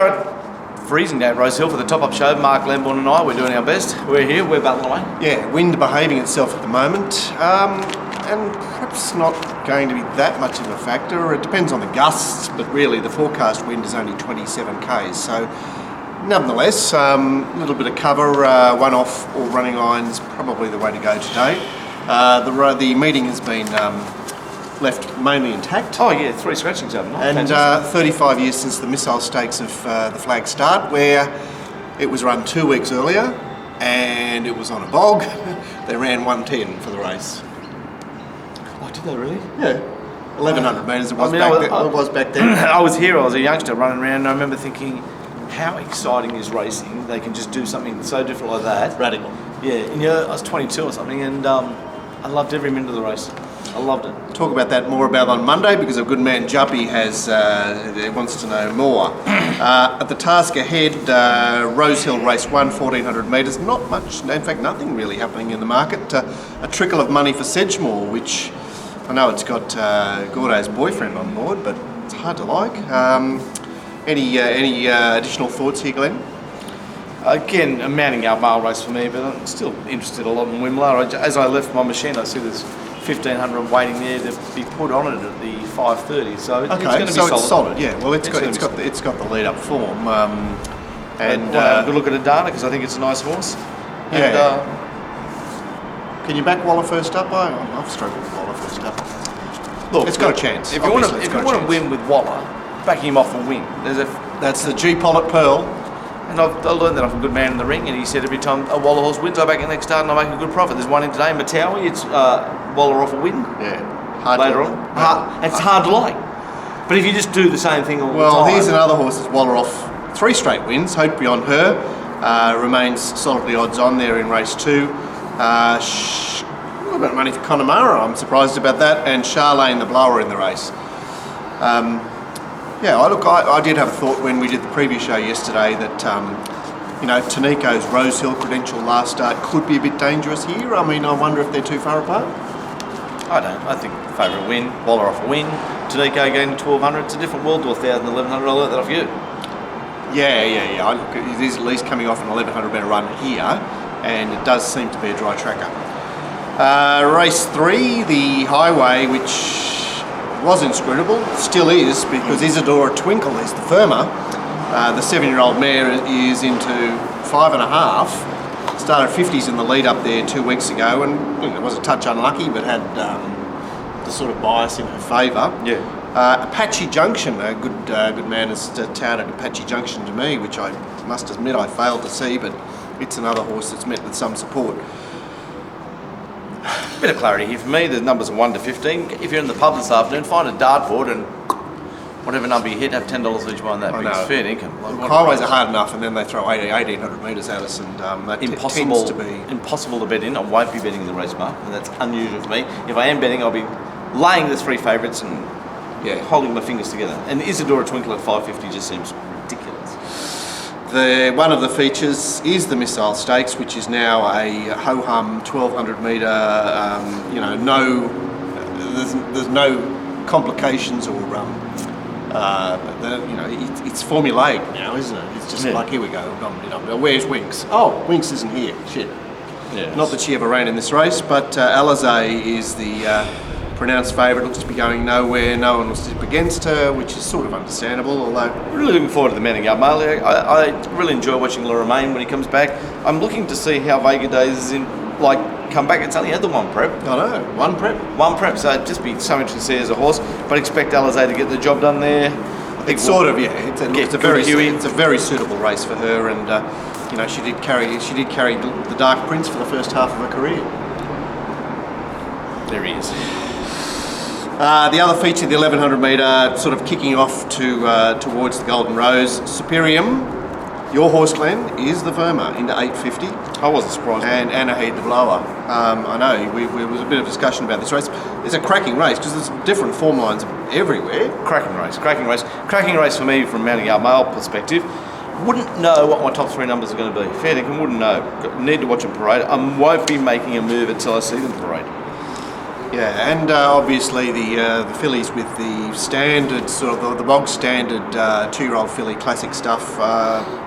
Freezing day at Rosehill for the top-up show. Mark Lambourne and I, we're doing our best. We're here, we're battling away. Yeah, wind behaving itself at the moment, and perhaps not going to be that much of a factor. It depends on the gusts, but really the forecast wind is only 27 k's. So, nonetheless, a little bit of cover, one off or running irons, probably the way to go today. The meeting has been left mainly intact. Oh yeah, 3 scratchings overnight. And 35 years since the missile stakes of the flag start, where it was run 2 weeks earlier and it was on a bog. They ran 1:10 for the race. Oh, did they really? Yeah. 1100 metres it was back then. I was here, I was a youngster running around and I remember thinking, how exciting is racing? They can just do something so different like that. Radical. Yeah, and I was 22 or something and I loved every minute of the race. I loved it. Talk about that more about on Monday because a good man Juppy wants to know more. At the task ahead, Rosehill race 1, 1400 metres. Not much, in fact nothing really happening in the market. A trickle of money for Sedgemoor, which I know it's got Gordo's boyfriend on board, but it's hard to like. Any additional thoughts here, Glenn? Again, a mounting out mile race for me, but I'm still interested a lot in Wimmera. As I left my machine, I see there's 1500 waiting there to be put on it at the 5:30. So it's going to be solid. It's solid. Yeah. Well, it's got the lead up form. And we'll have a good look at Adana because I think it's a nice horse. Yeah. And, can you back Waller first up? I've struggled with Waller first up. Look, it's got a chance. If you want to win with Waller, back him off a win. That's the G Pollitt Pearl. And I've learned that I'm a good man in the ring, and he said every time a Waller horse wins, I back it next start and I make a good profit. There's one in today, Matawi, it's Waller off a win. Yeah. Later on. It's hard to like. But if you just do the same thing all the time. Well, here's another horse that's Waller off 3 straight wins. Hope Beyond Her remains solidly odds on there in race 2. A little bit of money for Connemara, I'm surprised about that, and Charlene the Blower in the race. Yeah, I did have a thought when we did the preview show yesterday that, Tanico's Rosehill credential last start could be a bit dangerous here. I mean, I wonder if they're too far apart. I don't. I think favourite win, Waller off a win, Tanico getting 1200. It's a different world to 1000, 1100. I learned that off you. Yeah. It is at least coming off an 1100 metre run here, and it does seem to be a dry tracker. Race 3, the highway, which was inscrutable, still is, because Isadora Twinkle is the firmer. The 7-year-old mare is into 5.5. Started 50s in the lead up there 2 weeks ago, and it was a touch unlucky, but had the sort of bias in her favour. Yeah. Apache Junction, a good man has touted Apache Junction to me, which I must admit I failed to see, but it's another horse that's met with some support. Bit of clarity here for me. The numbers are 1 to 15. If you're in the pub this afternoon, find a dartboard and whatever number you hit, have $10 each one. That because fair income. Highways are hard enough, and then they throw 1800 metres at us, and that tends to be impossible to bet in. I won't be betting in the race, Mark, and that's unusual for me. If I am betting, I'll be laying the 3 favourites and holding my fingers together. And Isadora Twinkle at 550 just seems ridiculous. One of the features is the Missile Stakes, which is now a ho-hum 1200 metre. There's no complications or it's formulaic now, isn't it? It's just like, here we go. Where's Winks? Oh, Winks isn't here. Shit. Yeah. Not that she ever ran in this race, but Alizé is the pronounced favourite. Looks to be going nowhere. No one will step against her, which is sort of understandable, although... Really looking forward to the mounting up male. I really enjoy watching Lorraine when he comes back. I'm looking to see how Vega Days come back. It's only had the 1 prep. I know, 1 prep. 1 prep, so it'd just be so interesting to see as a horse, but expect Alizé to get the job done there. It's a very suitable race for her, and she did carry the Dark Prince for the first half of her career. There he is. The other feature, the 1100 metre, sort of kicking off towards the Golden Rose. Superium, your horse, Glenn, is the firmer into 850. I wasn't surprised. And Anaheed the Blower. I know, there was a bit of discussion about this race. It's a cracking race because there's different form lines everywhere. Cracking race for me from mounting up male perspective. Wouldn't know what my top 3 numbers are going to be. Fair dinkum, wouldn't know. Need to watch them parade. I won't be making a move until I see them parade. Yeah, and obviously the fillies with the standard sort of the bog standard 2-year-old filly classic stuff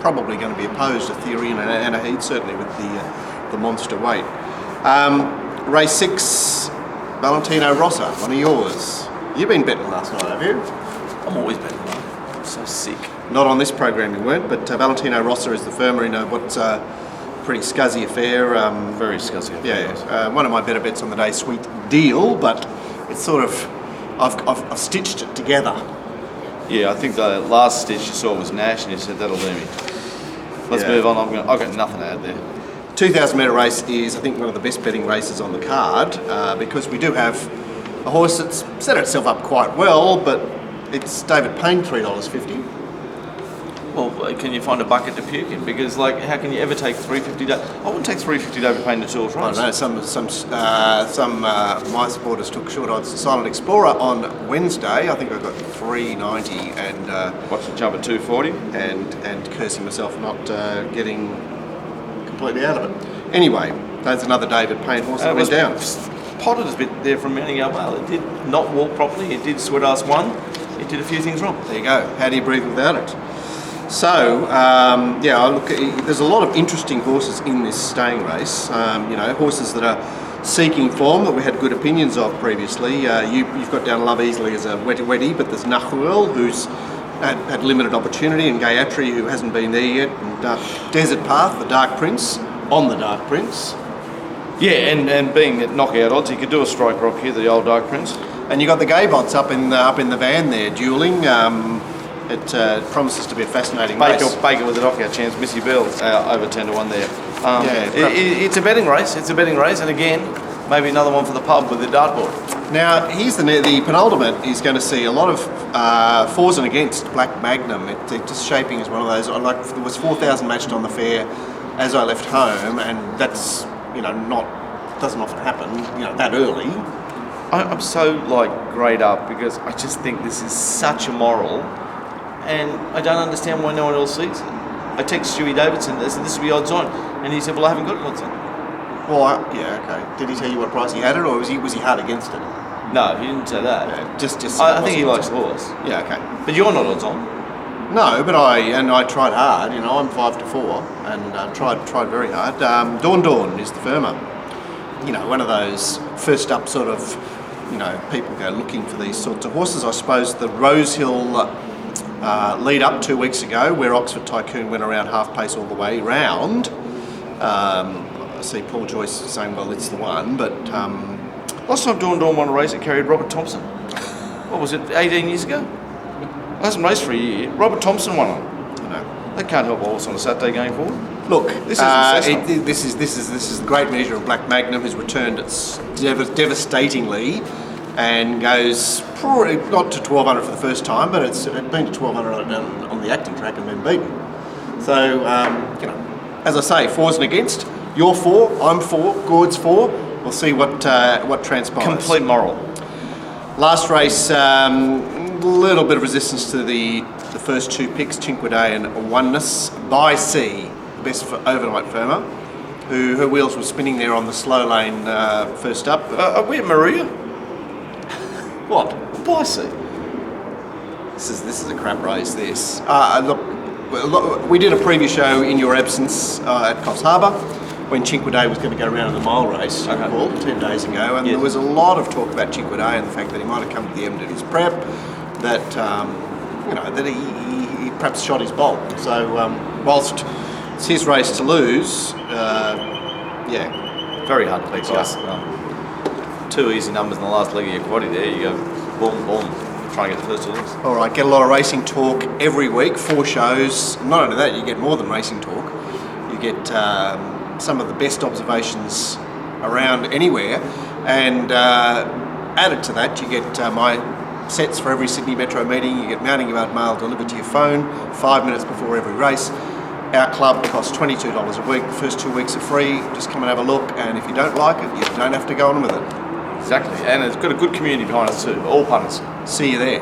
probably going to be opposed to Theory and a Heat, certainly with the monster weight. Race 6, Valentino Rossa, one of yours. You've been betting last night, have you? I'm always betting mate. I'm so sick. Not on this program you weren't, but Valentino Rossa is the firmer in what's pretty scuzzy affair. Very scuzzy affair. Yeah, one of my better bets on the day, Sweet Deal, but it's sort of, I've stitched it together. Yeah, I think the last stitch you saw was Nash, and you said that'll do me. Let's move on. I've got nothing to add there. 2,000 metre race is, I think, one of the best betting races on the card because we do have a horse that's set itself up quite well, but it's David Payne, $3.50. Well, can you find a bucket to puke in? Because, like, how can you ever take $3.50? I wouldn't take $3.50 David Payne to Tours race. I don't know. Some my supporters took short odds to Silent Explorer on Wednesday. I think I got $3.90 and Watch the jump at $2.40 and cursing myself not getting completely out of it. Anyway, that's another David Payne horse that went down. Potted a bit there from Manning Vale. It did not walk properly. It did sweat ass one. It did a few things wrong. There you go. How do you breathe without it? So, look, there's a lot of interesting horses in this staying race. Horses that are seeking form that we had good opinions of previously. You've got down Love Easily as a wetty, but there's Nahuel, who's had limited opportunity, and Gayatri, who hasn't been there yet, and Desert Path, the Dark Prince, on the Dark Prince. Yeah, and being at knockout odds, he could do a strike rock here, the old Dark Prince. And you got the Gaybots up in the van there, dueling. It promises to be a fascinating race. Baker with a knockout chance, Missy Bell over 10-1 there. It's a betting race. It's a betting race, and again, maybe another one for the pub with the dartboard. Now, here's the penultimate is going to see a lot of fours and against Black Magnum. It's just shaping as one of those. There was 4,000 matched on the fair as I left home, and that's doesn't often happen that early. I'm so greyed up because I just think this is such a moral, and I don't understand why no one else sees it. I text Stewie Davidson, I said this will be odds on, and he said, well, I haven't got odds on. Well, okay. Did he tell you what price he had it, or was he hard against it? No, he didn't say that. Yeah, just I think he likes the horse. Yeah, okay. But you're not odds on. No, but I tried hard. I'm 5-4 and tried very hard. Dawn is the firmer. One of those first up sort of, people go looking for these sorts of horses. I suppose the Rosehill lead up 2 weeks ago, where Oxford Tycoon went around half pace all the way round. I see Paul Joyce saying, well, it's the one, but last time Dawn won a race, it carried Robert Thompson. What was it, 18 years ago? It hasn't raced for a year. Robert Thompson won it. That can't help a horse on a Saturday going forward. Look, this is the great measure of Black Magnum, who's returned devastatingly and goes probably not to 1,200 for the first time, but it's been to 1,200 on the acting track and been beaten. So, as I say, fours and against. You're 4, I'm 4, Gord's 4. We'll see what transpires. Complete moral. Last race, little bit of resistance to the first 2 picks, Cinque Day and Oneness. By Sea, best for overnight firmer, who her wheels were spinning there on the slow lane first up. Are we at Maria? What? By Sea. This is a crap race. This. Look, we did a preview show in your absence at Coffs Harbour when Cinque Day was going to go around in the mile race, you recall, 10 days ago, and there was a lot of talk about Cinque Day and the fact that he might have come to the end of his prep, that that he perhaps shot his bolt. So whilst it's his race to lose, very hard to beat, guys. 2 easy numbers in the last leg of your quaddie there. You go boom, boom, try and get the first 2 legs. All right, get a lot of racing talk every week, 4 shows. Not only that, you get more than racing talk. You get some of the best observations around anywhere, and added to that, you get my sets for every Sydney Metro meeting. You get Mounting Yard mail delivered to your phone 5 minutes before every race. Our club costs $22 a week. The first 2 weeks are free. Just come and have a look, and if you don't like it, you don't have to go on with it. Exactly, and it's got a good community behind us too, all punters. See you there.